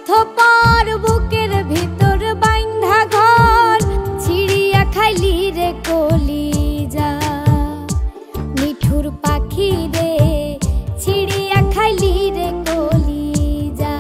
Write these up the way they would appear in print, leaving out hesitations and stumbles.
স্বার্থপর বুকের ভিতর বাইন্ধা ঘর ছিড়িয়া খাইলি রে কলিজা নিঠুর পাখি রে ছিড়িয়া খাইলি রে কলিজা।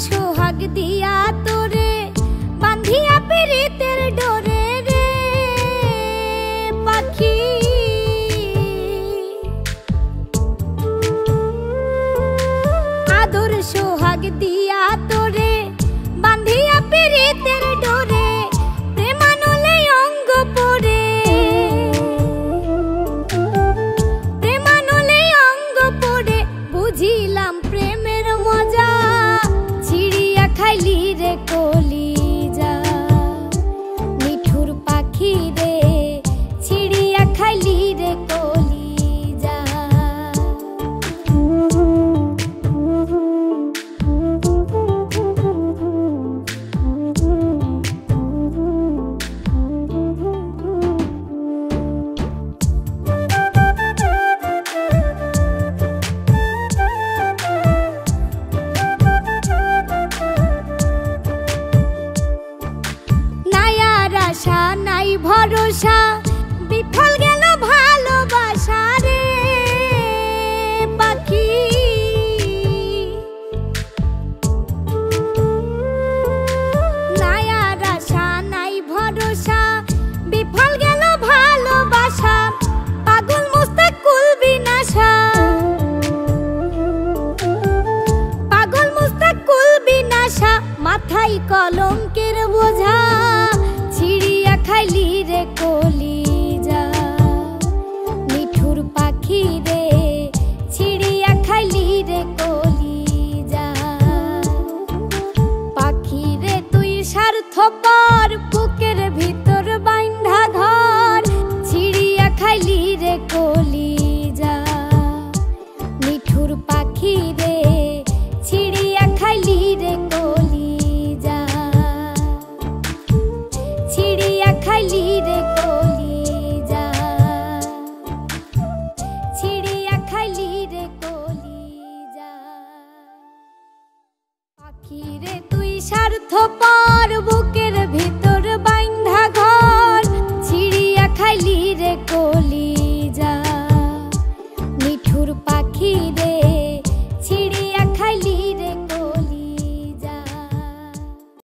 সোহাগ দিয়া তোরে বান্ধিয়া পিরিতের ডোরে রে পাখি আদর সোহাগ দিয়া তোরে বান্ধিয়া পিরিতের ডোরে প্রেমানলে অঙ্গ পড়ে প্রেমানলে অঙ্গ পড়ে বুঝিলাম প্রেমের মজা খাইলি রে কলিজা নিঠুর পাখি রে ছিড়িয়া খাইলি রে কলিজা। আশা নাই ভরসা বিফল গেল ভালোবাসা রে পাখি নাই আর আশা নাই ভরসা বিফল গেল ভালোবাসা পাগল মুস্তাকুল বিনাশা পাগল মুস্তাকুল বিনাশা মাথায় কলঙ্কের বোঝা